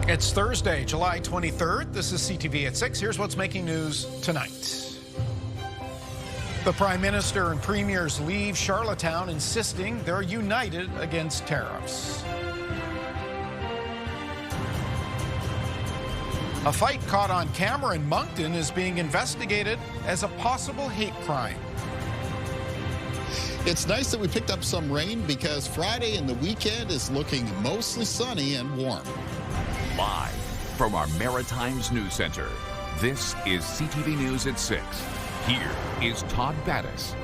It's Thursday, July 23rd. This is CTV at 6. Here's what's making news tonight. The Prime Minister and Premiers leave Charlottetown insisting they're united against tariffs. A fight caught on camera in Moncton is being investigated as a possible hate crime. It's nice that we picked up some rain because Friday and the weekend is looking mostly sunny and warm. Live from our Maritimes News Center, this is CTV News at 6. Here is Todd Battis.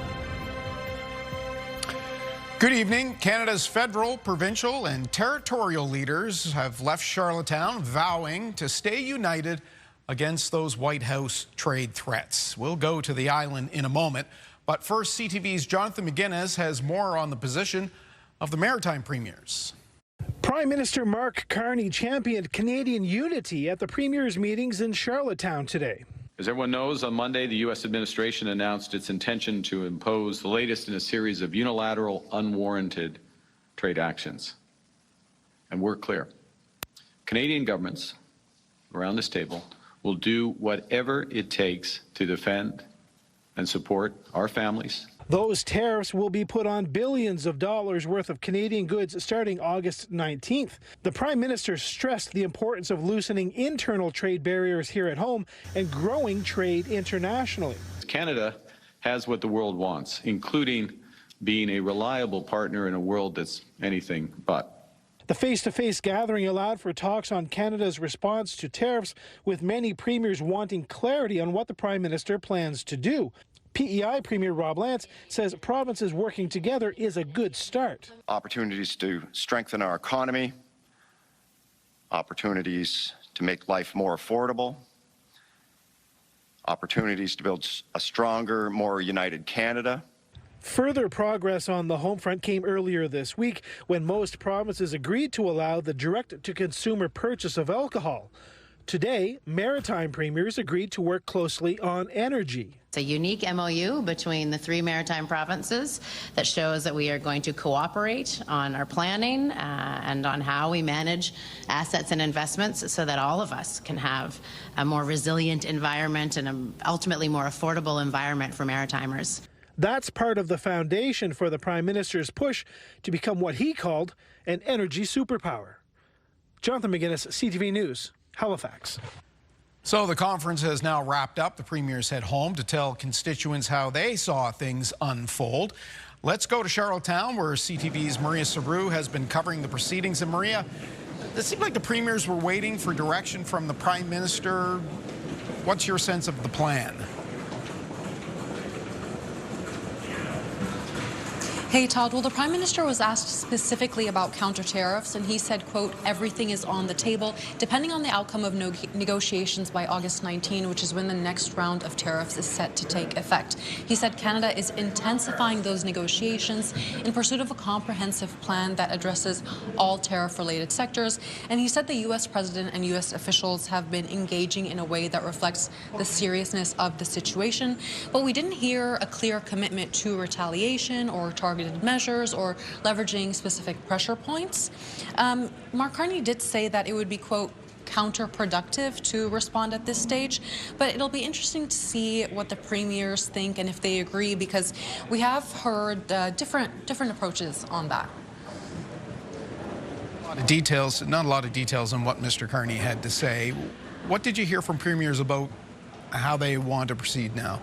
Good evening. Canada's federal, provincial, and territorial leaders have left Charlottetown vowing to stay united against those White House trade threats. We'll go to the island in a moment, but first, CTV's Jonathan McGuinness has more on the position of the Maritime Premiers. Prime Minister Mark Carney championed Canadian unity at the Premiers' meetings in Charlottetown today. As everyone knows, on Monday, the U.S. administration announced its intention to impose the latest in a series of unilateral, unwarranted trade actions. And we're clear. Canadian governments around this table will do whatever it takes to defend and support our families. Those tariffs will be put on billions of dollars worth of Canadian goods starting August 19th. The Prime Minister stressed the importance of loosening internal trade barriers here at home and growing trade internationally. Canada has what the world wants, including being a reliable partner in a world that's anything but. The face-to-face gathering allowed for talks on Canada's response to tariffs, with many premiers wanting clarity on what the Prime Minister plans to do. PEI Premier Rob Lance says provinces working together is a good start. Opportunities to strengthen our economy, opportunities to make life more affordable, opportunities to build a stronger, more united Canada. Further progress on the home front came earlier this week when most provinces agreed to allow the direct-to-consumer purchase of alcohol. Today, Maritime Premiers agreed to work closely on energy. It's a unique MOU between the three maritime provinces that shows that we are going to cooperate on our planning and on how we manage assets and investments so that all of us can have a more resilient environment and an ultimately more affordable environment for maritimers. That's part of the foundation for the Prime Minister's push to become what he called an energy superpower. Jonathan McGuinness, CTV News, Halifax. So the conference has now wrapped up. The premiers head home to tell constituents how they saw things unfold. Let's go to Charlottetown, where CTV's Maria Saru has been covering the proceedings. And Maria, it seemed like the premiers were waiting for direction from the Prime Minister. What's your sense of the plan? Hey, Todd. Well, the Prime Minister was asked specifically about counter tariffs, and he said, quote, everything is on the table, depending on the outcome of negotiations by August 19, which is when the next round of tariffs is set to take effect. He said Canada is intensifying those negotiations in pursuit of a comprehensive plan that addresses all tariff-related sectors. And he said the U.S. President and U.S. officials have been engaging in a way that reflects the seriousness of the situation. But we didn't hear a clear commitment to retaliation or targeted measures or leveraging specific pressure points. Mark Carney did say that it would be, quote, counterproductive to respond at this stage, but it'll be interesting to see what the premiers think and if they agree, because we have heard different approaches on that. Not a lot of details on what Mr. Carney had to say. What did you hear from premiers about how they want to proceed now?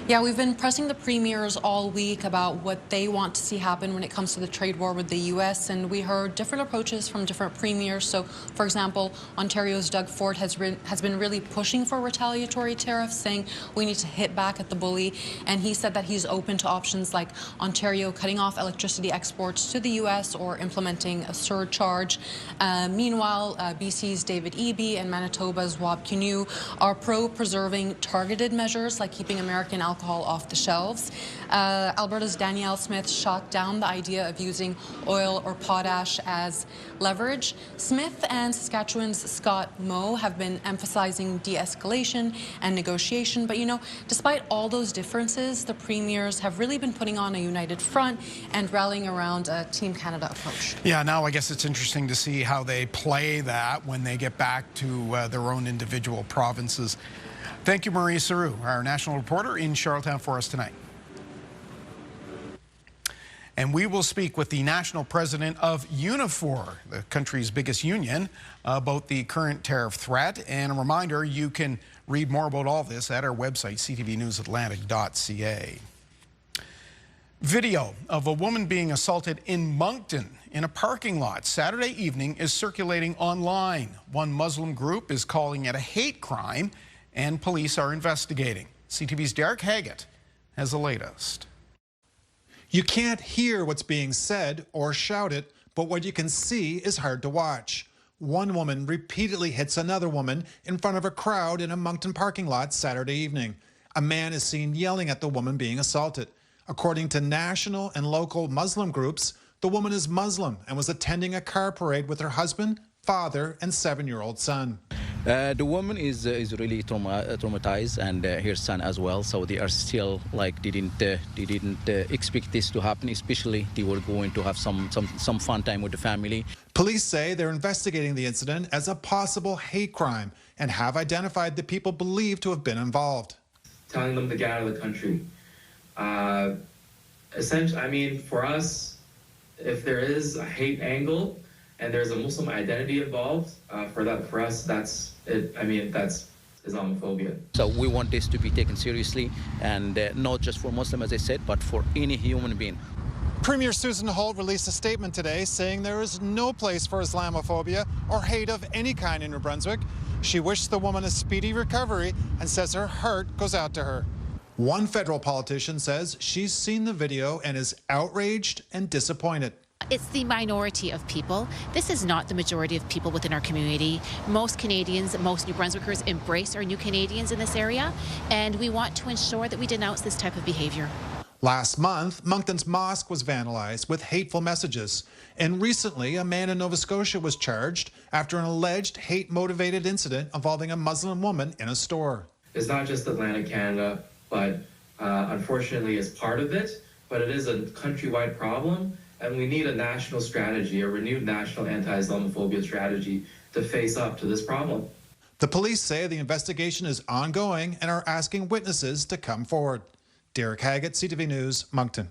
Yeah, we've been pressing the premiers all week about what they want to see happen when it comes to the trade war with the U.S., and we heard different approaches from different premiers. So, for example, Ontario's Doug Ford has been really pushing for retaliatory tariffs, saying we need to hit back at the bully, and he said that he's open to options like Ontario cutting off electricity exports to the U.S. or implementing a surcharge. Meanwhile, BC's David Eby and Manitoba's Wab Kinew are pro-preserving targeted measures like keeping American alcohol alcohol off the shelves. Alberta's Danielle Smith shot down the idea of using oil or potash as leverage. Smith and Saskatchewan's Scott Moe have been emphasizing de-escalation and negotiation, but you know, despite all those differences, the premiers have really been putting on a united front and rallying around a Team Canada approach. Yeah, now I guess it's interesting to see how they play that when they get back to their own individual provinces. Thank you, Maria Saru, our national reporter in Charlottetown for us tonight. And we will speak with the national president of Unifor, the country's biggest union, about the current tariff threat. And a reminder, you can read more about all this at our website, ctvnewsatlantic.ca. Video of a woman being assaulted in Moncton in a parking lot Saturday evening is circulating online. One Muslim group is calling it a hate crime, and police are investigating. CTV's Derek Haggett has the latest. You can't hear what's being said or shouted, but what you can see is hard to watch. One woman repeatedly hits another woman in front of a crowd in a Moncton parking lot Saturday evening. A man is seen yelling at the woman being assaulted. According to national and local Muslim groups, the woman is Muslim and was attending a car parade with her husband, father, and 7-year-old son. The woman is really traumatized, and her son as well. So they are still like they didn't expect this to happen. Especially they were going to have some fun time with the family. Police say they're investigating the incident as a possible hate crime and have identified the people believed to have been involved. Telling them to get out of the country. Essentially, I mean, for us, if there is a hate angle and there's a Muslim identity involved, for us, that's it. I mean, that's Islamophobia. So we want this to be taken seriously, and not just for Muslim, as I said, but for any human being. Premier Susan Holt released a statement today saying there is no place for Islamophobia or hate of any kind in New Brunswick. She wished the woman a speedy recovery and says her heart goes out to her. One federal politician says she's seen the video and is outraged and disappointed. It's the minority of people. This is not the majority of people within our community. Most Canadians, most New Brunswickers embrace our new Canadians in this area, and we want to ensure that we denounce this type of behavior. Last month, Moncton's mosque was vandalized with hateful messages. And recently, a man in Nova Scotia was charged after an alleged hate-motivated incident involving a Muslim woman in a store. It's not just Atlantic Canada, but unfortunately is part of it, but it is a countrywide problem, and we need a national strategy, a renewed national anti-Islamophobia strategy to face up to this problem. The police say the investigation is ongoing and are asking witnesses to come forward. Derek Haggett, CTV News, Moncton.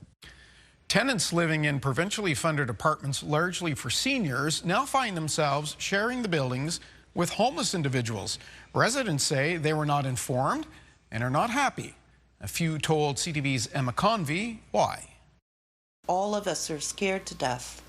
Tenants living in provincially funded apartments largely for seniors now find themselves sharing the buildings with homeless individuals. Residents say they were not informed and are not happy. A few told CTV's Emma Convey why. All of us are scared to death.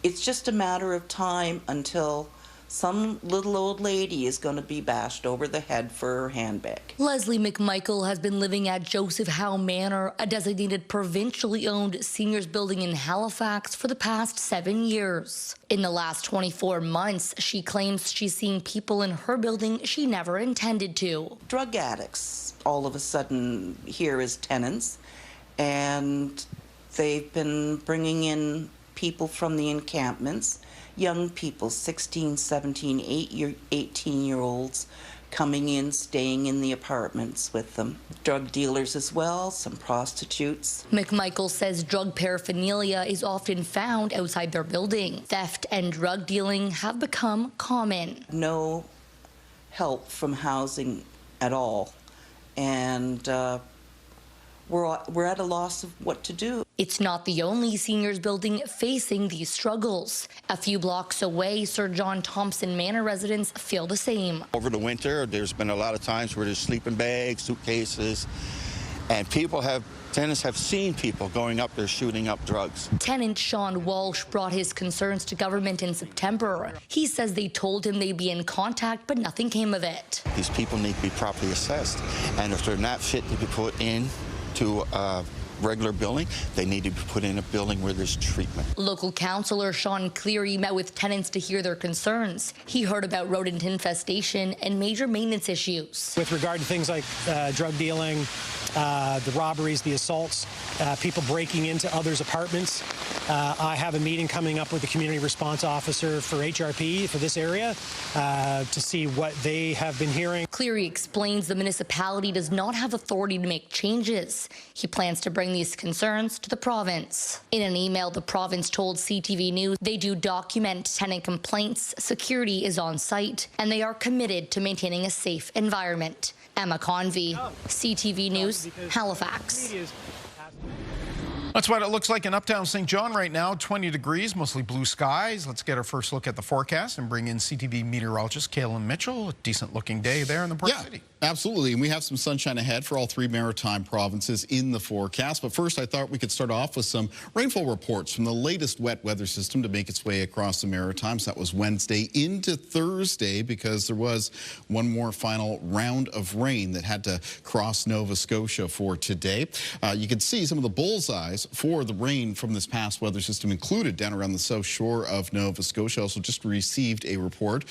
It's just a matter of time until some little old lady is going to be bashed over the head for her handbag. Leslie McMichael has been living at Joseph Howe Manor, a designated provincially owned seniors building in Halifax, for the past 7 years. In the last 24 months, she claims she's seen people in her building she never intended to. Drug addicts all of a sudden here as tenants, and they've been bringing in people from the encampments, young people, 16, 17, 18-year-olds, coming in, staying in the apartments with them. Drug dealers as well, some prostitutes. McMichael says drug paraphernalia is often found outside their building. Theft and drug dealing have become common. No help from housing at all, and we're at a loss of what to do. It's not the only seniors building facing these struggles. A few blocks away, Sir John Thompson Manor residents feel the same. Over the winter, there's been a lot of times where there's sleeping bags, suitcases, and tenants have seen people going up there shooting up drugs. Tenant Sean Walsh brought his concerns to government in September. He says they told him they'd be in contact, but nothing came of it. These people need to be properly assessed, and if they're not fit to be put in to regular building. They need to be put in a building where there's treatment. Local councillor Sean Cleary met with tenants to hear their concerns. He heard about rodent infestation and major maintenance issues. With regard to things like drug dealing, the robberies, the assaults, people breaking into others' apartments. I have a meeting coming up with the community response officer for HRP for this area to see what they have been hearing. Cleary explains the municipality does not have authority to make changes. He plans to bring these concerns to the province. In an email, the province told CTV News they do document tenant complaints, security is on site, and they are committed to maintaining a safe environment. Emma Convey, CTV News, Halifax. That's what it looks like in uptown St. John right now. 20 degrees, mostly blue skies. Let's get our first look at the forecast and bring in CTV meteorologist Kaylin Mitchell. A decent-looking day there in the Port City. Absolutely, and we have some sunshine ahead for all three maritime provinces in the forecast. But first, I thought we could start off with some rainfall reports from the latest wet weather system to make its way across the Maritimes. That was Wednesday into Thursday because there was one more final round of rain that had to cross Nova Scotia for today. You can see some of the bullseyes for the rain from this past weather system included down around the south shore of Nova Scotia. Also just received a report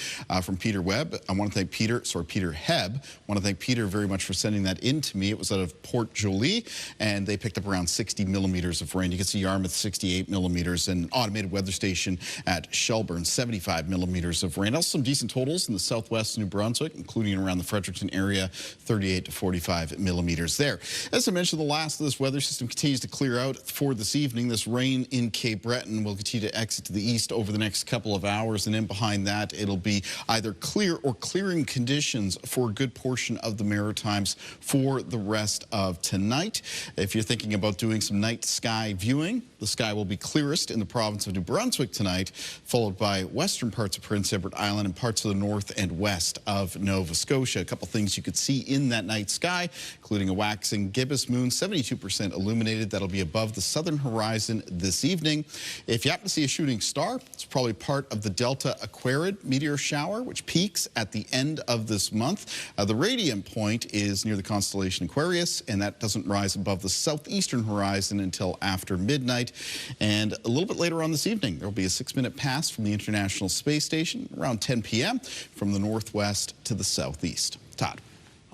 from Peter Webb. I want to thank Peter Hebb. I want to thank Peter very much for sending that in to me. It was out of Port Joli, and they picked up around 60 millimeters of rain. You can see Yarmouth 68 millimeters, and automated weather station at Shelburne 75 millimeters of rain. Also some decent totals in the southwest New Brunswick, including around the Fredericton area, 38 to 45 millimeters there. As I mentioned, the last of this weather system continues to clear out for this evening. This rain in Cape Breton will continue to exit to the east over the next couple of hours, and in behind that, it'll be either clear or clearing conditions for a good portion of the Maritimes for the rest of tonight. If you're thinking about doing some night sky viewing, the sky will be clearest in the province of New Brunswick tonight, followed by western parts of Prince Edward Island and parts of the north and west of Nova Scotia. A couple things you could see in that night sky, including a waxing gibbous moon, 72% illuminated. That'll be above the southern horizon this evening. If you happen to see a shooting star, it's probably part of the Delta Aquarid meteor shower, which peaks at the end of this month. The radiant point is near the constellation Aquarius, and that doesn't rise above the southeastern horizon until after midnight. And a little bit later on this evening, there will be a 6-minute pass from the International Space Station around 10 p.m. from the northwest to the southeast. Todd.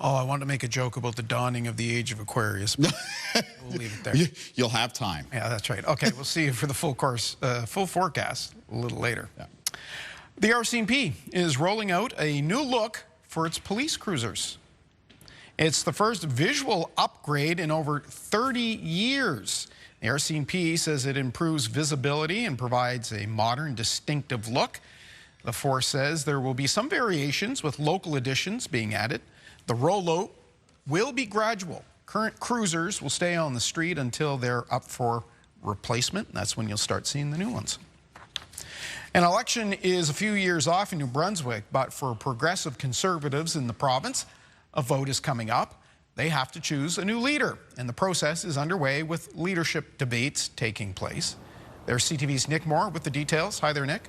Oh, I wanted to make a joke about the dawning of the age of Aquarius, but we'll leave it there. You'll have time. Yeah, that's right. Okay, we'll see you for the full forecast a little later. Yeah. The RCMP is rolling out a new look for its police cruisers. It's the first visual upgrade in over 30 years. The RCMP says it improves visibility and provides a modern, distinctive look. The force says there will be some variations with local additions being added. The rollout will be gradual. Current cruisers will stay on the street until they're up for replacement. That's when you'll start seeing the new ones. An election is a few years off in New Brunswick, but for progressive conservatives in the province, a vote is coming up. They have to choose a new leader, and the process is underway with leadership debates taking place. There's CTV's Nick Moore with the details. Hi there, Nick.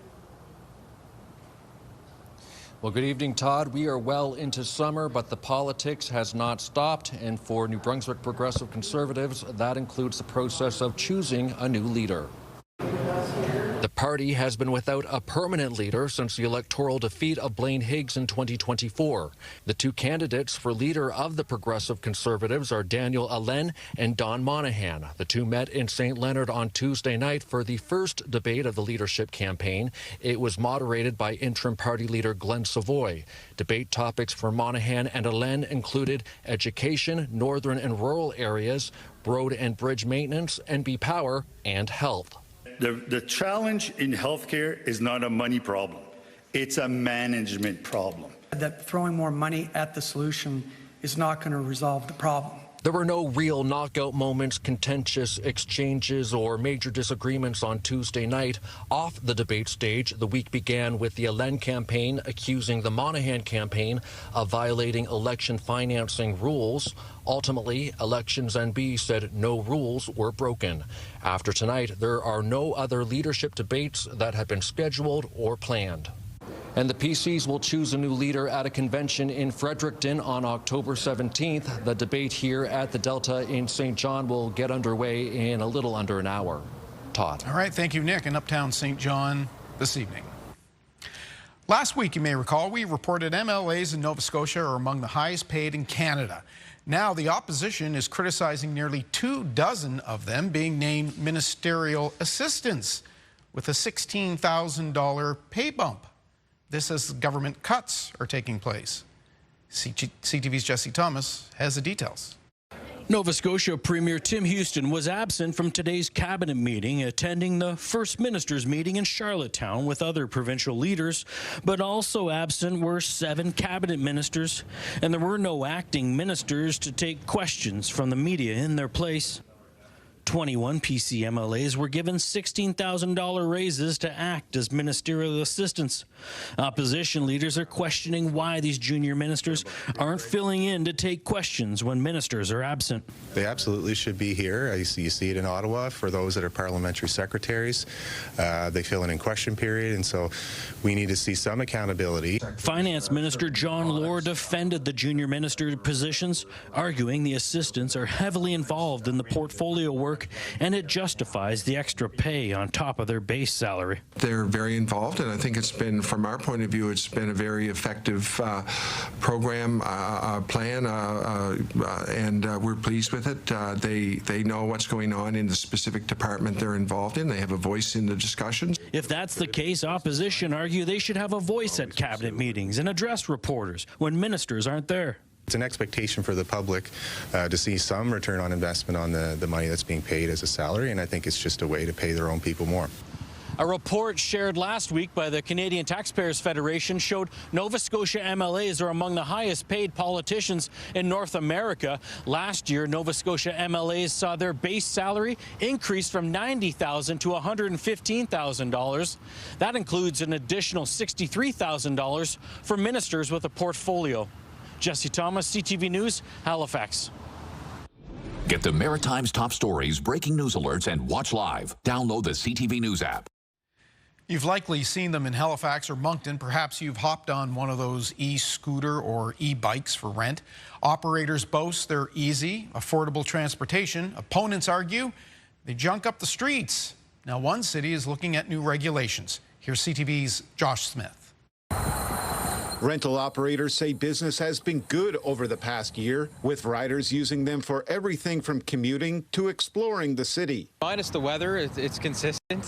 Well, good evening, Todd. We are well into summer, but the politics has not stopped. And for New Brunswick progressive conservatives, that includes the process of choosing a new leader. The party has been without a permanent leader since the electoral defeat of Blaine Higgs in 2024. The two candidates for leader of the Progressive Conservatives are Daniel Allen and Don Monahan. The two met in St. Leonard on Tuesday night for the first debate of the leadership campaign. It was moderated by interim party leader Glenn Savoy. Debate topics for Monahan and Allen included education, northern and rural areas, road and bridge maintenance, NB Power, and health. The challenge in healthcare is not a money problem. It's a management problem. That throwing more money at the solution is not going to resolve the problem. There were no real knockout moments, contentious exchanges, or major disagreements on Tuesday night. Off the debate stage, the week began with the Allen campaign accusing the Monahan campaign of violating election financing rules. Ultimately, Elections NB said no rules were broken. After tonight, there are no other leadership debates that have been scheduled or planned. And the PCs will choose a new leader at a convention in Fredericton on October 17th. The debate here at the Delta in St. John will get underway in a little under an hour. Todd. All right, thank you, Nick. In Uptown St. John this evening. Last week, you may recall, we reported MLAs in Nova Scotia are among the highest paid in Canada. Now, the opposition is criticizing nearly 24 of them being named ministerial assistants with a $16,000 pay bump. This as government cuts are taking place. CTV's Jesse Thomas has the details. Nova Scotia Premier Tim Houston was absent from today's cabinet meeting, attending the First Minister's meeting in Charlottetown with other provincial leaders, but also absent were 7 cabinet ministers, and there were no acting ministers to take questions from the media in their place. 21 PC MLAs were given $16,000 raises to act as ministerial assistants. Opposition leaders are questioning why these junior ministers aren't filling in to take questions when ministers are absent. They absolutely should be here. You see it in Ottawa for those that are parliamentary secretaries. They fill in question period, and so we need to see some accountability. Finance Minister John Lohr defended the junior minister positions, arguing the assistants are heavily involved in the portfolio work and it justifies the extra pay on top of their base salary. They're very involved, and I think it's been, from our point of view, it's been a very effective program, plan, and we're pleased with it. They know what's going on in the specific department they're involved in. They have a voice in the discussions. If that's the case, opposition argue they should have a voice at cabinet meetings and address reporters when ministers aren't there. It's an expectation for the public to see some return on investment on the money that's being paid as a salary, and I think it's just a way to pay their own people more. A report shared last week by the Canadian Taxpayers Federation showed Nova Scotia MLAs are among the highest paid politicians in North America. Last year, Nova Scotia MLAs saw their base salary increase from $90,000 to $115,000. That includes an additional $63,000 for ministers with a portfolio. Jesse Thomas, CTV News, Halifax. Get the Maritime's top stories, breaking news alerts, and watch live. Download the CTV News app. You've likely seen them in Halifax or Moncton. Perhaps you've hopped on one of those e-scooter or e-bikes for rent. Operators boast they're easy, affordable transportation. Opponents argue they junk up the streets. Now, one city is looking at new regulations. Here's CTV's Josh Smith. Rental operators say business has been good over the past year, with riders using them for everything from commuting to exploring the city. Minus the weather, it's consistent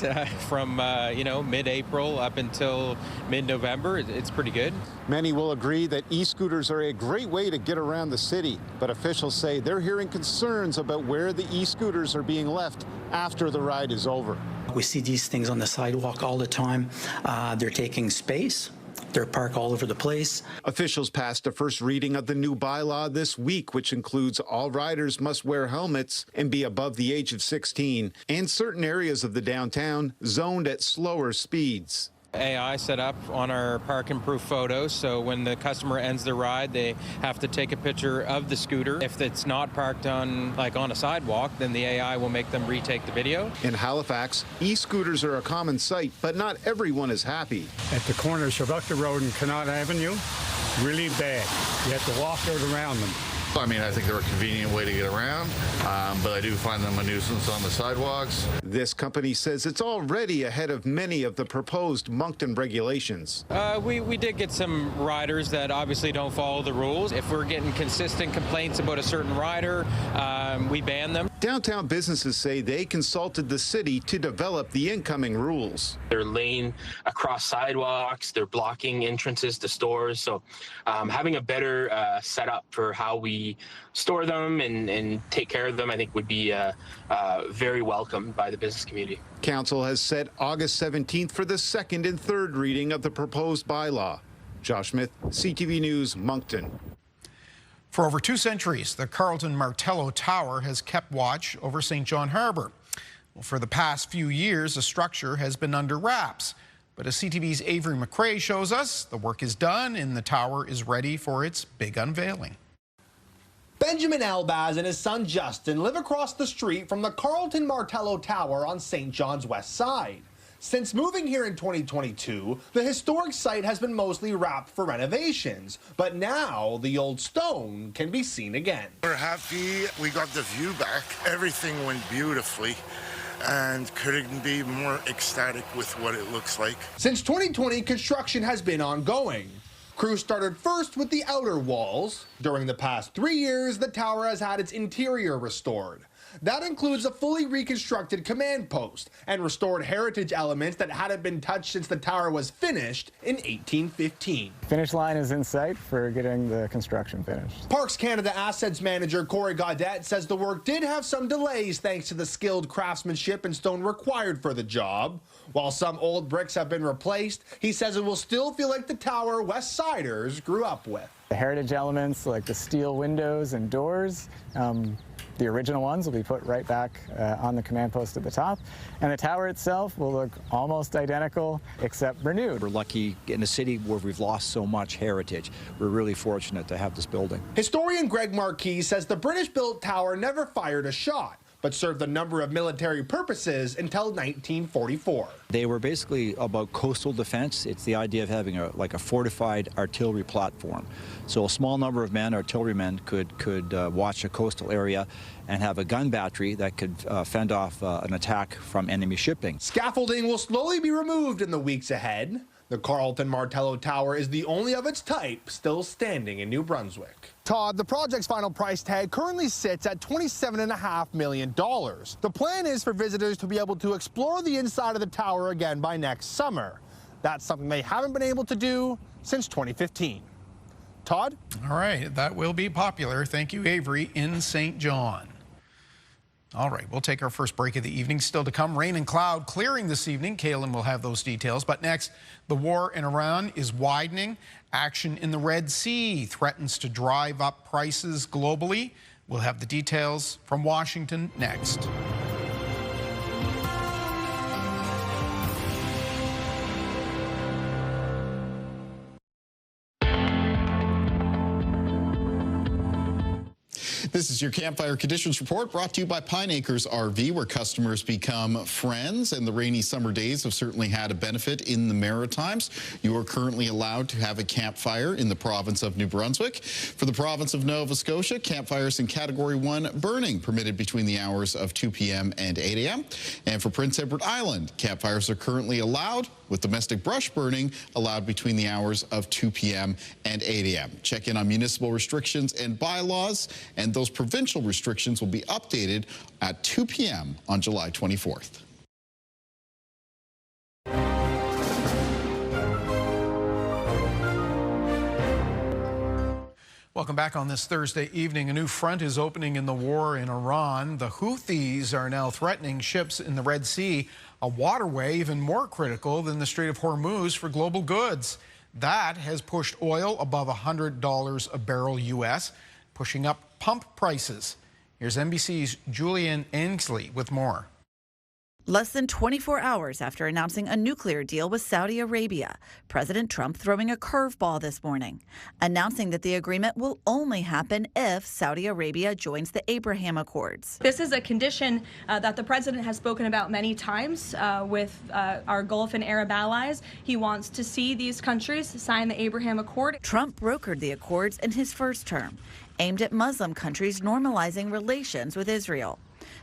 from mid-April up until mid-November. It's pretty good. Many will agree that e-scooters are a great way to get around the city, but officials say they're hearing concerns about where the e-scooters are being left after the ride is over. We see these things on the sidewalk all the time. They're taking space. They're parked all over the place. Officials passed a first reading of the new bylaw this week, which includes all riders must wear helmets and be above the age of 16, and certain areas of the downtown zoned at slower speeds. AI set up on our park and proof photos, so when the customer ends their ride, they have to take a picture of the scooter. If it's not parked on a sidewalk, then the AI will make them retake the video. In Halifax, e-scooters are a common sight, but not everyone is happy. At the corner of Sherbuckler Road and Connaught Avenue, really bad. You have to walk out around them. I mean, I think they're a convenient way to get around, but I do find them a nuisance on the sidewalks. This company says it's already ahead of many of the proposed Moncton regulations. We did get some riders that obviously don't follow the rules. If we're getting consistent complaints about a certain rider, we ban them. Downtown businesses say they consulted the city to develop the incoming rules. They're laying across sidewalks, they're blocking entrances to stores, so having a better setup for how we store them and take care of them, I think would be very welcomed by the business community. Council has set August 17th for the second and third reading of the proposed bylaw. Josh Smith, CTV News, Moncton. For over 2 centuries, the Carlton Martello Tower has kept watch over St. John Harbour. Well, for the past few years, the structure has been under wraps. But as CTV's Avery McRae shows us, the work is done and the tower is ready for its big unveiling. Benjamin Elbaz and his son Justin live across the street from the Carlton Martello Tower on St. John's west side. Since moving here in 2022, the historic site has been mostly wrapped for renovations, but now the old stone can be seen again. We're happy we got the view back. Everything went beautifully and couldn't be more ecstatic with what it looks like. Since 2020, construction has been ongoing. Crews started first with the outer walls. During the past 3 years, the tower has had its interior restored. That includes a fully reconstructed command post and restored heritage elements that hadn't been touched since the tower was finished in 1815. Finish line is in sight for getting the construction finished. Parks Canada Assets Manager Corey Gaudette says the work did have some delays thanks to the skilled craftsmanship and stone required for the job. While some old bricks have been replaced, he says it will still feel like the tower West Siders grew up with. The heritage elements like the steel windows and doors, the original ones will be put right back on the command post at the top, and the tower itself will look almost identical except renewed. We're lucky in a city where we've lost so much heritage. We're really fortunate to have this building. Historian Greg Marquis says the British-built tower never fired a shot, but served a number of military purposes until 1944. They were basically about coastal defense. It's the idea of having a fortified artillery platform. So a small number of men, artillerymen, could watch a coastal area and have a gun battery that could fend off an attack from enemy shipping. Scaffolding will slowly be removed in the weeks ahead. The Carlton Martello Tower is the only of its type still standing in New Brunswick. Todd, the project's final price tag currently sits at $27.5 million. The plan is for visitors to be able to explore the inside of the tower again by next summer. That's something they haven't been able to do since 2015. Todd? All right, that will be popular. Thank you, Avery, in St. John. All right, we'll take our first break of the evening. Still to come, rain and cloud clearing this evening. Kaylin will have those details. But next, the war in Iran is widening. Action in the Red Sea threatens to drive up prices globally. We'll have the details from Washington next. This is your Campfire Conditions Report brought to you by Pine Acres RV, where customers become friends, and the rainy summer days have certainly had a benefit in the Maritimes. You are currently allowed to have a campfire in the province of New Brunswick. For the province of Nova Scotia, campfires in Category 1 burning permitted between the hours of 2 p.m. and 8 a.m. And for Prince Edward Island, campfires are currently allowed, with domestic brush burning allowed between the hours of 2 p.m. and 8 a.m. Check in on municipal restrictions and bylaws, and those provincial restrictions will be updated at 2 p.m. on July 24th. Welcome back on this Thursday evening. A new front is opening in the war in Iran. The Houthis are now threatening ships in the Red Sea, a waterway even more critical than the Strait of Hormuz for global goods. That has pushed oil above $100 a barrel U.S., pushing up pump prices. Here's NBC's Julian Ainsley with more. Less than 24 hours after announcing a nuclear deal with Saudi Arabia, President Trump throwing a curveball this morning, announcing that the agreement will only happen if Saudi Arabia joins the Abraham Accords. This is a condition that the president has spoken about many times with our Gulf and Arab allies. He wants to see these countries sign the Abraham Accord. Trump brokered the accords in his first term, aimed at Muslim countries normalizing relations with Israel.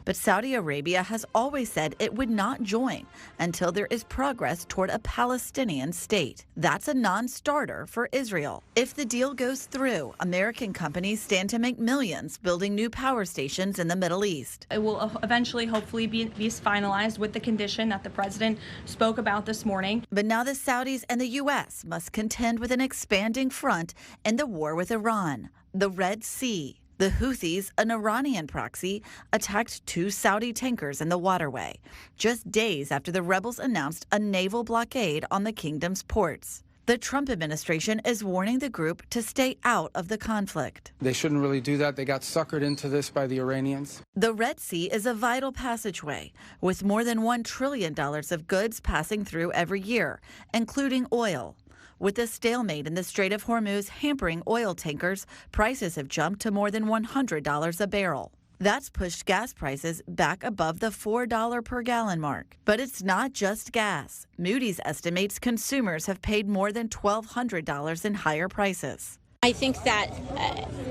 But Saudi Arabia has always said it would not join until there is progress toward a Palestinian state. That's a non-starter for Israel. If the deal goes through, American companies stand to make millions building new power stations in the Middle East. It will eventually, hopefully, be finalized with the condition that the president spoke about this morning. But now the Saudis and the U.S. must contend with an expanding front in the war with Iran, the Red Sea. The Houthis, an Iranian proxy, attacked 2 Saudi tankers in the waterway, just days after the rebels announced a naval blockade on the kingdom's ports. The Trump administration is warning the group to stay out of the conflict. They shouldn't really do that. They got suckered into this by the Iranians. The Red Sea is a vital passageway, with more than $1 trillion of goods passing through every year, including oil. With the stalemate in the Strait of Hormuz hampering oil tankers, prices have jumped to more than $100 a barrel. That's pushed gas prices back above the $4 per gallon mark. But it's not just gas. Moody's estimates consumers have paid more than $1,200 in higher prices. I think that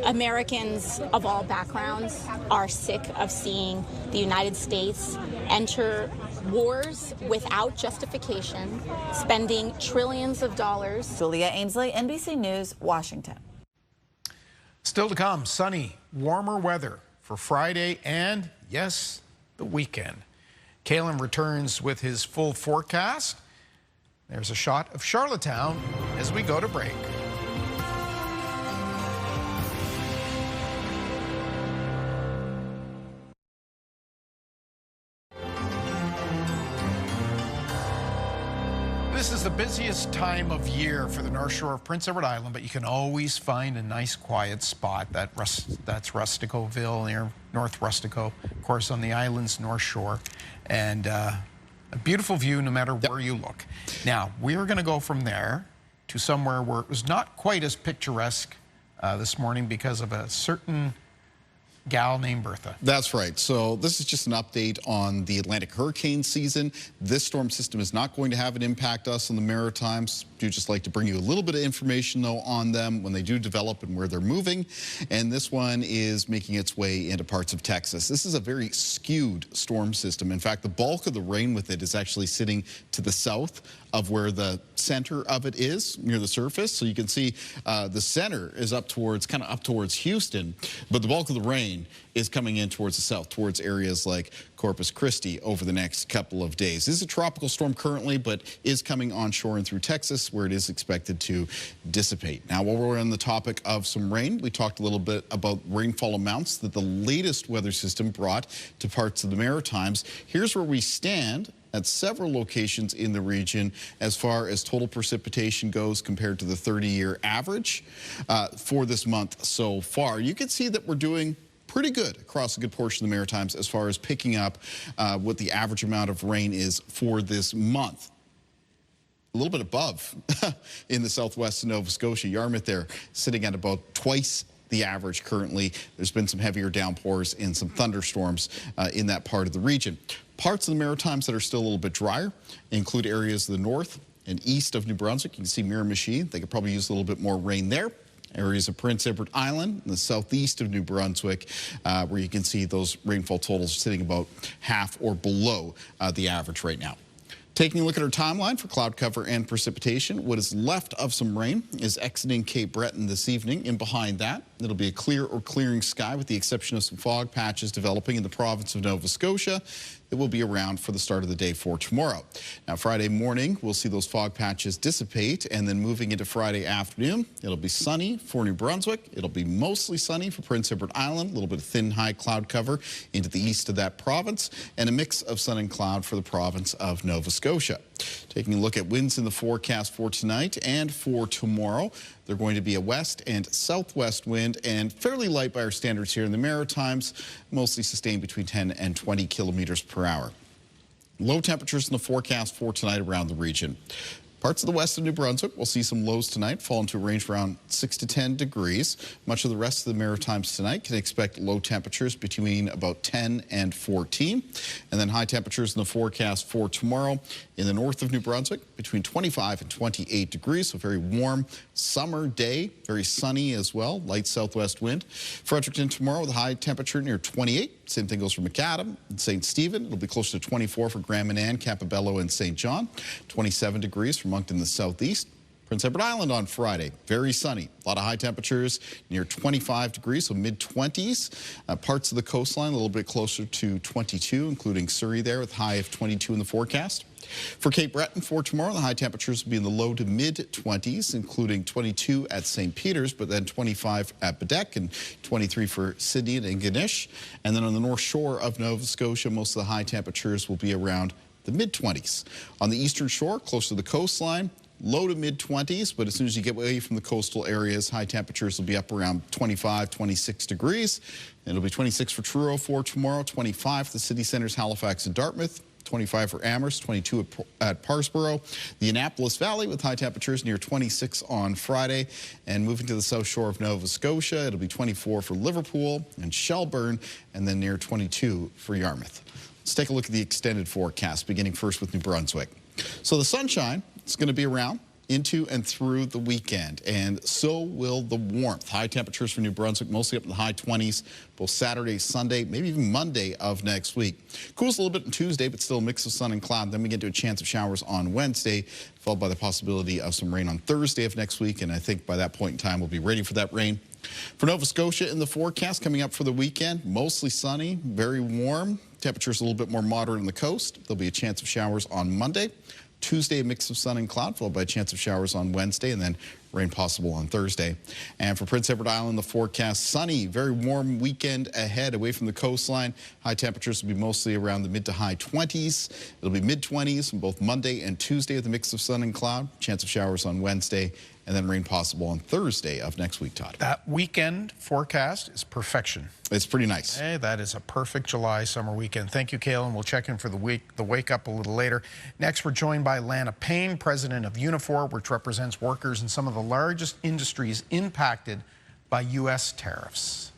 Americans of all backgrounds are sick of seeing the United States enter wars without justification, spending trillions of dollars. Julia Ainsley, NBC News, Washington. Still to come, sunny, warmer weather for Friday and, yes, the weekend. Kalen returns with his full forecast. There's a shot of Charlottetown as we go to break. This is the busiest time of year for the North Shore of Prince Edward Island, but you can always find a nice quiet spot. That's Rusticoville, near North Rustico, of course, on the island's North Shore. And a beautiful view no matter where you look. Now, we're going to go from there to somewhere where it was not quite as picturesque this morning because of a certain gal named Bertha. That's right. So this is just an update on the Atlantic hurricane season. This storm system is not going to have an impact us on the Maritimes. Do just like to bring you a little bit of information, though, on them when they do develop and where they're moving. And this one is making its way into parts of Texas. This is a very skewed storm system. In fact, the bulk of the rain with it is actually sitting to the south of where the center of it is, near the surface. So you can see the center is up towards, kind of up towards Houston, but the bulk of the rain is coming in towards the south, towards areas like Corpus Christi over the next couple of days. This is a tropical storm currently, but is coming onshore and through Texas, where it is expected to dissipate. Now, while we're on the topic of some rain, we talked a little bit about rainfall amounts that the latest weather system brought to parts of the Maritimes. Here's where we stand at several locations in the region as far as total precipitation goes compared to the 30-year average for this month so far. You can see that we're doing pretty good across a good portion of the Maritimes as far as picking up what the average amount of rain is for this month. A little bit above in the southwest of Nova Scotia. Yarmouth there sitting at about twice the average currently. There's been some heavier downpours and some thunderstorms in that part of the region. Parts of the Maritimes that are still a little bit drier include areas of the north and east of New Brunswick. You can see Miramichi. They could probably use a little bit more rain there. Areas of Prince Edward Island in the southeast of New Brunswick, where you can see those rainfall totals sitting about half or below the average right now. Taking a look at our timeline for cloud cover and precipitation, what is left of some rain is exiting Cape Breton this evening. In behind that, it'll be a clear or clearing sky with the exception of some fog patches developing in the province of Nova Scotia that will be around for the start of the day for tomorrow. Now, Friday morning, we'll see those fog patches dissipate, and then moving into Friday afternoon, it'll be sunny for New Brunswick. It'll be mostly sunny for Prince Edward Island, a little bit of thin high cloud cover into the east of that province, and a mix of sun and cloud for the province of Nova Scotia. Taking a look at winds in the forecast for tonight and for tomorrow, they're going to be a west and southwest wind and fairly light by our standards here in the Maritimes, mostly sustained between 10 and 20 kilometers per hour. Low temperatures in the forecast for tonight around the region. Parts of the west of New Brunswick will see some lows tonight, fall into a range around 6 to 10 degrees. Much of the rest of the Maritimes tonight can expect low temperatures between about 10 and 14. And then high temperatures in the forecast for tomorrow in the north of New Brunswick between 25 and 28 degrees. So very warm summer day, very sunny as well, light southwest wind. Fredericton tomorrow with a high temperature near 28. Same thing goes for McAdam and St. Stephen. It'll be closer to 24 for Grand Manan, Campobello, and St. John. 27 degrees for Moncton in the southeast. Prince Edward Island on Friday, very sunny. A lot of high temperatures near 25 degrees, so mid-20s. Parts of the coastline a little bit closer to 22, including Surrey there with high of 22 in the forecast. For Cape Breton for tomorrow, the high temperatures will be in the low to mid-20s, including 22 at St. Peter's, but then 25 at Bedeck and 23 for Sydney and Ingonish. And then on the north shore of Nova Scotia, most of the high temperatures will be around the mid-20s. On the eastern shore, close to the coastline, low to mid-20s, but as soon as you get away from the coastal areas, high temperatures will be up around 25, 26 degrees. It'll be 26 for Truro for tomorrow, 25 for the city centers, Halifax and Dartmouth, 25 for Amherst, 22 at Parsboro. The Annapolis Valley with high temperatures near 26 on Friday. And moving to the south shore of Nova Scotia, it'll be 24 for Liverpool and Shelburne, and then near 22 for Yarmouth. Let's take a look at the extended forecast, beginning first with New Brunswick. So the sunshine is going to be around into and through the weekend, and so will the warmth. High temperatures for New Brunswick, mostly up in the high 20s, both Saturday, Sunday, maybe even Monday of next week. Cools a little bit on Tuesday, but still a mix of sun and cloud. Then we get to a chance of showers on Wednesday, followed by the possibility of some rain on Thursday of next week, and I think by that point in time, we'll be ready for that rain. For Nova Scotia in the forecast coming up for the weekend, mostly sunny, very warm. Temperatures a little bit more moderate on the coast. There'll be a chance of showers on Monday. Tuesday, a mix of sun and cloud, followed by a chance of showers on Wednesday, and then rain possible on Thursday. And for Prince Edward Island, the forecast, sunny, very warm weekend ahead away from the coastline. High temperatures will be mostly around the mid to high 20s. It'll be mid-20s on both Monday and Tuesday with a mix of sun and cloud. Chance of showers on Wednesday, and then rain possible on Thursday of next week, Todd. That weekend forecast is perfection. It's pretty nice. Hey, that is a perfect July summer weekend. Thank you, Kayla, and we'll check in for the wake up a little later. Next, we're joined by Lana Payne, president of Unifor, which represents workers in some of the largest industries impacted by U.S. tariffs.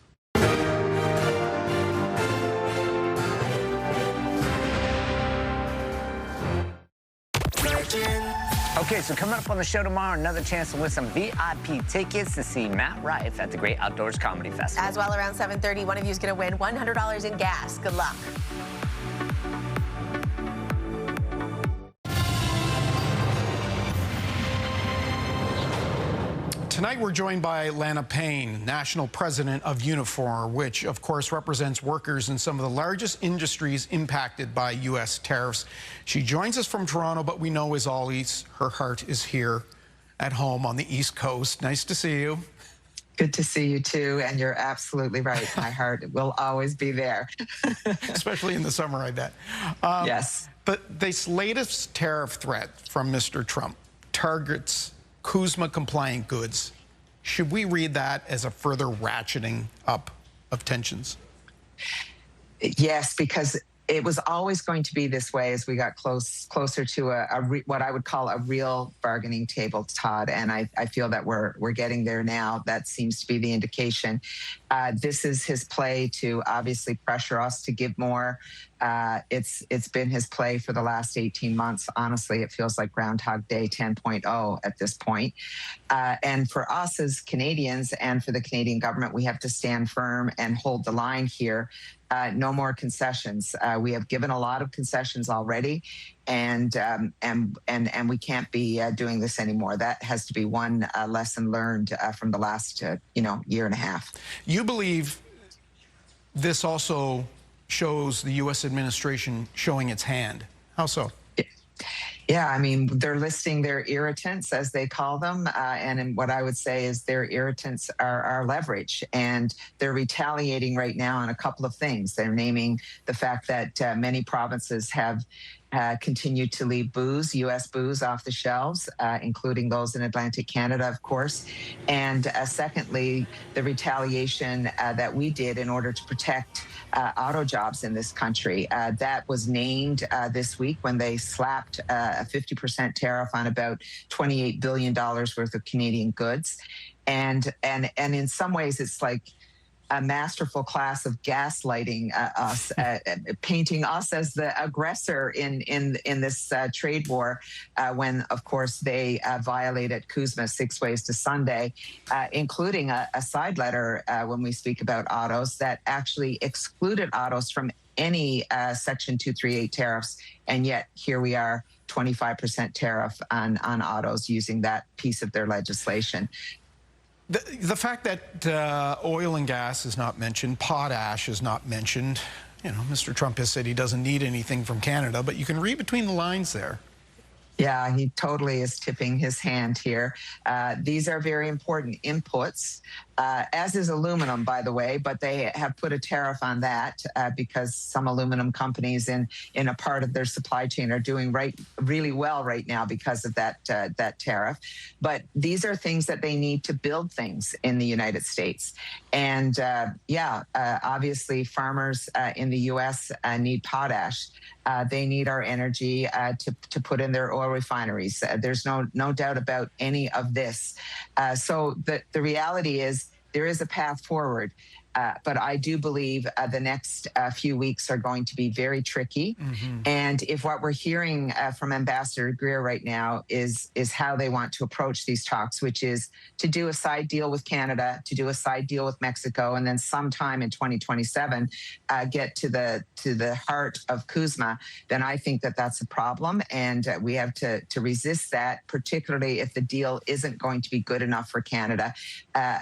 Okay, so coming up on the show tomorrow, another chance to win some VIP tickets to see Matt Rife at the Great Outdoors Comedy Festival. As well, around 7:30, one of you is going to win $100 in gas. Good luck. Tonight, we're joined by Lana Payne, national president of Unifor, which, of course, represents workers in some of the largest industries impacted by U.S. tariffs. She joins us from Toronto, but we know, as always, her heart is here at home on the East Coast. Nice to see you. Good to see you, too, and you're absolutely right. My heart will always be there. Especially in the summer, I bet. Yes. But this latest tariff threat from Mr. Trump targets CUSMA-compliant goods. Should we read that as a further ratcheting up of tensions? Yes, because it was always going to be this way as we got closer to what I would call a real bargaining table, Todd. And I feel that we're getting there now. That seems to be the indication. This is his play to obviously pressure us to give more. It's been his play for the last 18 months. Honestly, it feels like Groundhog Day 10.0 at this point. And for us as Canadians and for the Canadian government, we have to stand firm and hold the line here. No more concessions. We have given a lot of concessions already, and we can't be doing this anymore. That has to be one lesson learned from the last year and a half. You believe this also shows the U.S. administration showing its hand. How so? Yeah, I mean, they're listing their irritants, as they call them. And what I would say is their irritants are our leverage. And they're retaliating right now on a couple of things. They're naming the fact that many provinces have continued to leave booze, U.S. booze, off the shelves, including those in Atlantic Canada, of course. And secondly, the retaliation that we did in order to protect auto jobs in this country. That was named this week when they slapped a 50% tariff on about $28 billion worth of Canadian goods. And in some ways, it's like a masterful class of gaslighting us, painting us as the aggressor in this trade war, when, of course, they violated CUSMA 6 ways to Sunday, including a side letter when we speak about autos that actually excluded autos from any Section 238 tariffs. And yet here we are, 25% tariff on autos using that piece of their legislation. The fact that oil and gas is not mentioned, potash is not mentioned. You know, Mr. Trump has said he doesn't need anything from Canada, but you can read between the lines there. Yeah, he totally is tipping his hand here. These are very important inputs, as is aluminum, by the way, but they have put a tariff on that because some aluminum companies in a part of their supply chain are doing really well right now because of that tariff. But these are things that they need to build things in the United States. And obviously farmers in the U.S. need potash. They need our energy to put in their oil refineries. There's no doubt about any of this. So the reality is there is a path forward. But I do believe the next few weeks are going to be very tricky. And if what we're hearing from Ambassador Greer right now is how they want to approach these talks, which is to do a side deal with Canada, to do a side deal with Mexico, and then sometime in 2027 get to the heart of CUSMA, then I think that that's a problem. And we have to resist that, particularly if the deal isn't going to be good enough for Canada,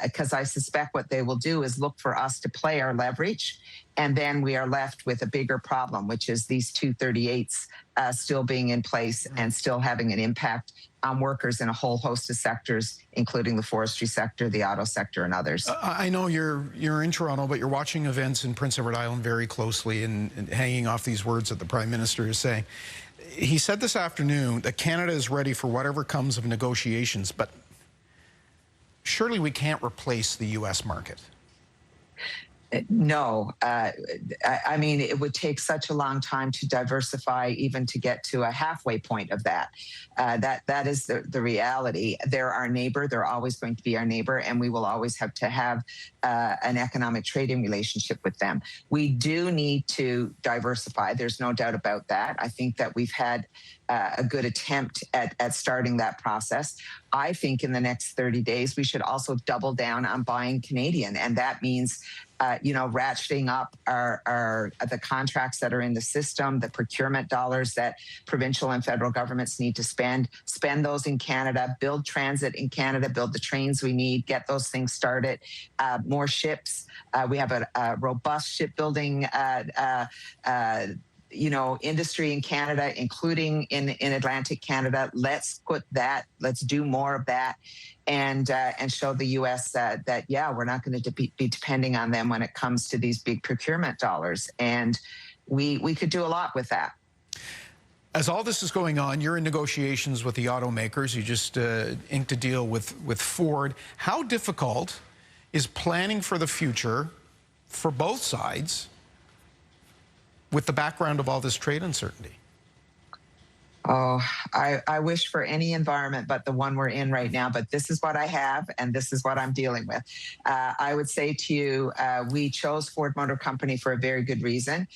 because I suspect what they will do is look for us to play our leverage, and then we are left with a bigger problem, which is these 238s still being in place and still having an impact on workers in a whole host of sectors, including the forestry sector, the auto sector, and others. I know you're in Toronto, but you're watching events in Prince Edward Island very closely and hanging off these words that the Prime Minister is saying. He said this afternoon that Canada is ready for whatever comes of negotiations, but surely we can't replace the U.S. market. No, I mean, it would take such a long time to diversify, even to get to a halfway point of that. That is the reality. They're our neighbor. They're always going to be our neighbor, and we will always have to have an economic trading relationship with them. We do need to diversify. There's no doubt about that. I think that we've had a good attempt at starting that process. I think in the next 30 days, we should also double down on buying Canadian. And that means, ratcheting up the contracts that are in the system, the procurement dollars that provincial and federal governments need to spend those in Canada, build transit in Canada, build the trains we need, get those things started, more ships. We have a robust shipbuilding industry in Canada, including in Atlantic Canada. Let's do more of that and show the U.S. that we're not going to be depending on them when it comes to these big procurement dollars. And we could do a lot with that. As all this is going on, you're in negotiations with the automakers. You just inked a deal with Ford. How difficult is planning for the future for both sides with the background of all this trade uncertainty? Oh, I wish for any environment but the one we're in right now, but this is what I have and this is what I'm dealing with. I would say to you, we chose Ford Motor Company for a very good reason.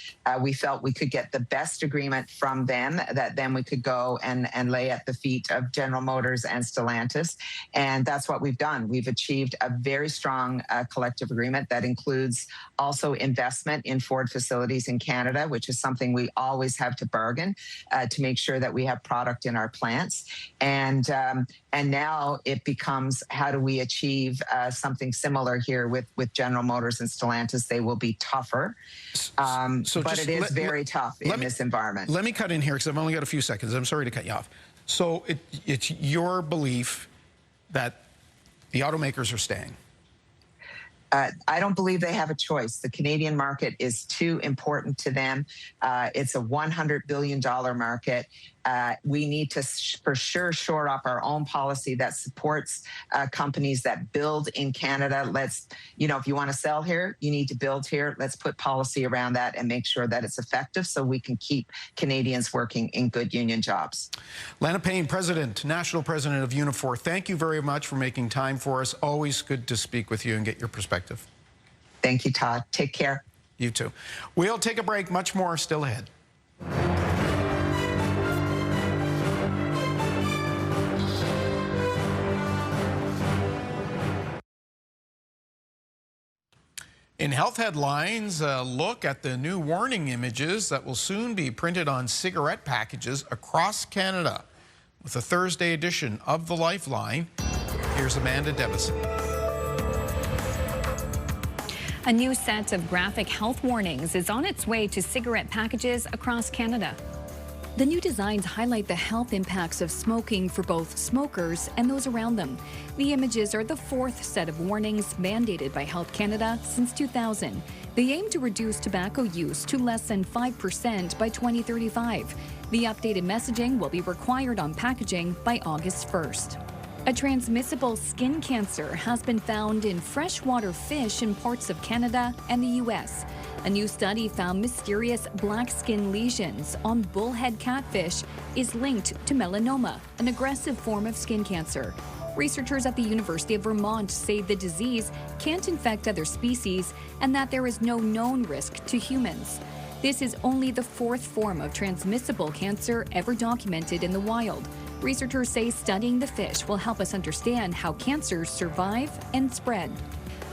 We felt we could get the best agreement from them that then we could go and lay at the feet of General Motors and Stellantis. And that's what we've done. We've achieved a very strong collective agreement that includes also investment in Ford facilities in Canada, which is something we always have to bargain to make sure that we have product in our plants. And now it becomes, how do we achieve something similar here with General Motors and Stellantis? They will be tougher, but it is very tough in this environment. Let me cut in here because I've only got a few seconds. I'm sorry to cut you off. So it's your belief that the automakers are staying? I don't believe they have a choice. The Canadian market is too important to them. It's a $100 billion market. We need to for sure shore up our own policy that supports companies that build in Canada. Let's, if you want to sell here, you need to build here. Let's put policy around that and make sure that it's effective so we can keep Canadians working in good union jobs. Lana Payne, National President of Unifor, thank you very much for making time for us. Always good to speak with you and get your perspective. Thank you, Todd. Take care. You too. We'll take a break. Much more still ahead. In health headlines, a look at the new warning images that will soon be printed on cigarette packages across Canada. With the Thursday edition of The Lifeline, here's Amanda Debison. A new set of graphic health warnings is on its way to cigarette packages across Canada. The new designs highlight the health impacts of smoking for both smokers and those around them. The images are the fourth set of warnings mandated by Health Canada since 2000. They aim to reduce tobacco use to less than 5% by 2035. The updated messaging will be required on packaging by August 1st. A transmissible skin cancer has been found in freshwater fish in parts of Canada and the U.S. A new study found mysterious black skin lesions on bullhead catfish is linked to melanoma, an aggressive form of skin cancer. Researchers at the University of Vermont say the disease can't infect other species and that there is no known risk to humans. This is only the fourth form of transmissible cancer ever documented in the wild. Researchers say studying the fish will help us understand how cancers survive and spread.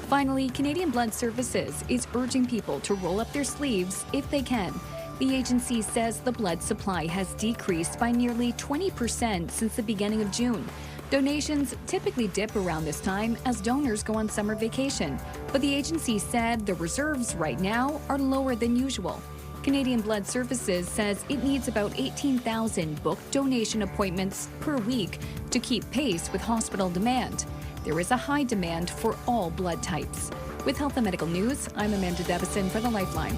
Finally, Canadian Blood Services is urging people to roll up their sleeves if they can. The agency says the blood supply has decreased by nearly 20% since the beginning of June. Donations typically dip around this time as donors go on summer vacation, but the agency said the reserves right now are lower than usual. Canadian Blood Services says it needs about 18,000 booked donation appointments per week to keep pace with hospital demand. There is a high demand for all blood types. With Health and Medical News, I'm Amanda Devison for the Lifeline.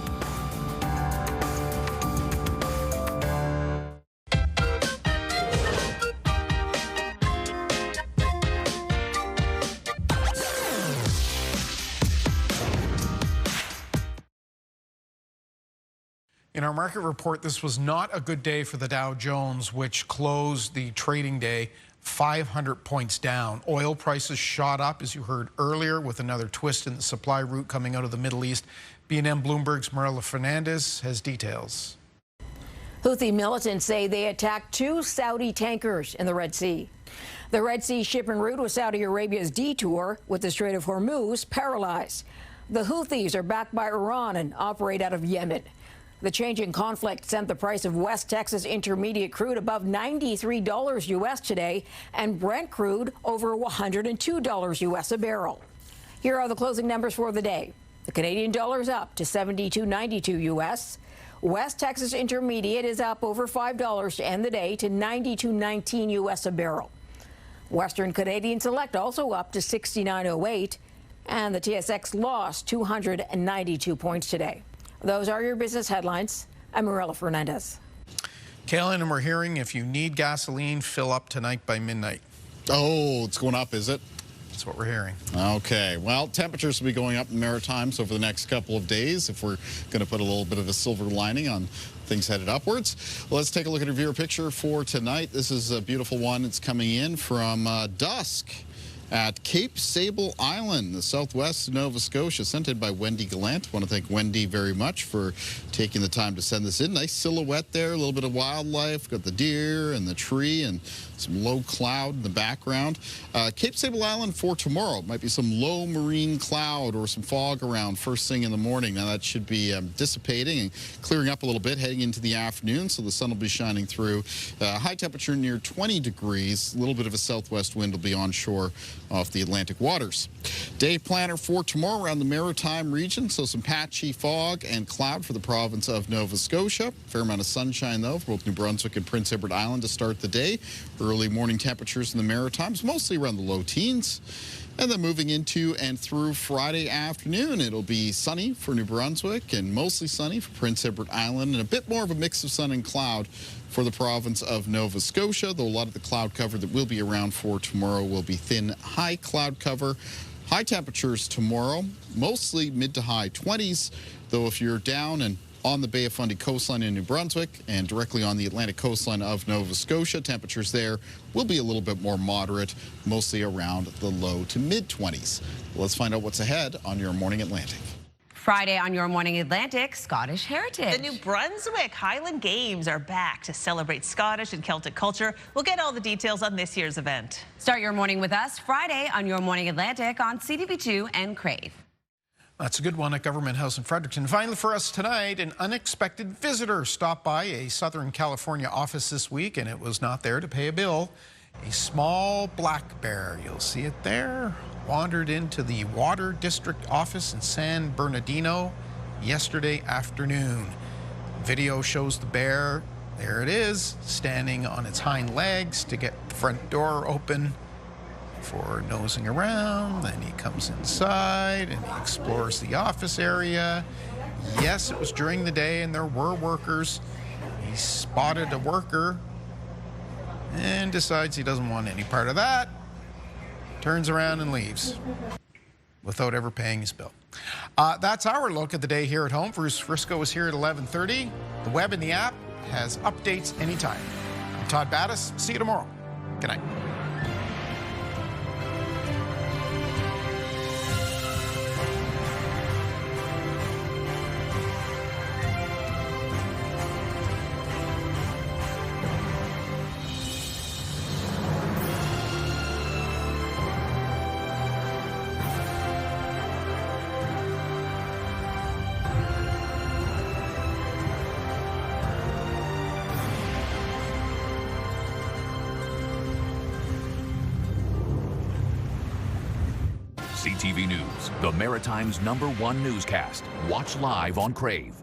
In our market report, this was not a good day for the Dow Jones, which closed the trading day 500 points down. Oil prices shot up, as you heard earlier, with another twist in the supply route coming out of the Middle East. BNN Bloomberg's Marilla Fernandez has details. Houthi militants say they attacked 2 Saudi tankers in the Red Sea. The Red Sea shipping route was Saudi Arabia's detour, with the Strait of Hormuz paralyzed. The Houthis are backed by Iran and operate out of Yemen. The changing conflict sent the price of West Texas Intermediate crude above $93 U.S. today, and Brent crude over $102 U.S. a barrel. Here are the closing numbers for the day. The Canadian dollar is up to $72.92 U.S. West Texas Intermediate is up over $5 to end the day to $92.19 U.S. a barrel. Western Canadian Select also up to $69.08, and the TSX lost 292 points today. Those are your business headlines. I'm Marilla Fernandez. Kaylin, and we're hearing if you need gasoline, fill up tonight by midnight. Oh, it's going up, is it? That's what we're hearing. Okay. Well, temperatures will be going up in the Maritimes over the next couple of days if we're going to put a little bit of a silver lining on things headed upwards. Well, let's take a look at a viewer picture for tonight. This is a beautiful one. It's coming in from dusk at Cape Sable Island, the southwest of Nova Scotia, sent in by Wendy Gallant. I want to thank Wendy very much for taking the time to send this in. Nice silhouette there, a little bit of wildlife. Got the deer and the tree and some low cloud in the background. Cape Sable Island for tomorrow. Might be some low marine cloud or some fog around first thing in the morning. Now that should be dissipating and clearing up a little bit heading into the afternoon, so the sun will be shining through. High temperature near 20 degrees. A little bit of a southwest wind will be onshore off the Atlantic waters. Day planner for tomorrow around the Maritime region, so some patchy fog and cloud for the province of Nova Scotia. Fair amount of sunshine, though, for both New Brunswick and Prince Edward Island to start the day. Early morning temperatures in the Maritimes, mostly around the low teens. And then moving into and through Friday afternoon, it'll be sunny for New Brunswick and mostly sunny for Prince Edward Island, and a bit more of a mix of sun and cloud for the province of Nova Scotia, though a lot of the cloud cover that will be around for tomorrow will be thin, high cloud cover. High temperatures tomorrow, mostly mid to high 20s, though if you're down and on the Bay of Fundy coastline in New Brunswick and directly on the Atlantic coastline of Nova Scotia, temperatures there will be a little bit more moderate, mostly around the low to mid 20s. Let's find out what's ahead on your Morning Atlantic. Friday on your Morning Atlantic, Scottish Heritage. The New Brunswick Highland Games are back to celebrate Scottish and Celtic culture. We'll get all the details on this year's event. Start your morning with us Friday on your Morning Atlantic on CTV2 and Crave. That's a good one at Government House in Fredericton. Finally for us tonight, an unexpected visitor stopped by a Southern California office this week, and it was not there to pay a bill. A small black bear, you'll see it there, wandered into the Water District office in San Bernardino yesterday afternoon. Video shows the bear, there it is, standing on its hind legs to get the front door open for nosing around. Then he comes inside and he explores the office area. Yes, it was during the day and there were workers. He spotted a worker and decides he doesn't want any part of that turns around and leaves without ever paying his bill. That's our look at the day here at home. Bruce Frisco is here at 11:30. The web and the app has updates anytime. I'm Todd Battis. See you tomorrow. Good night. CTV News, the Maritime's #1 newscast. Watch live on Crave.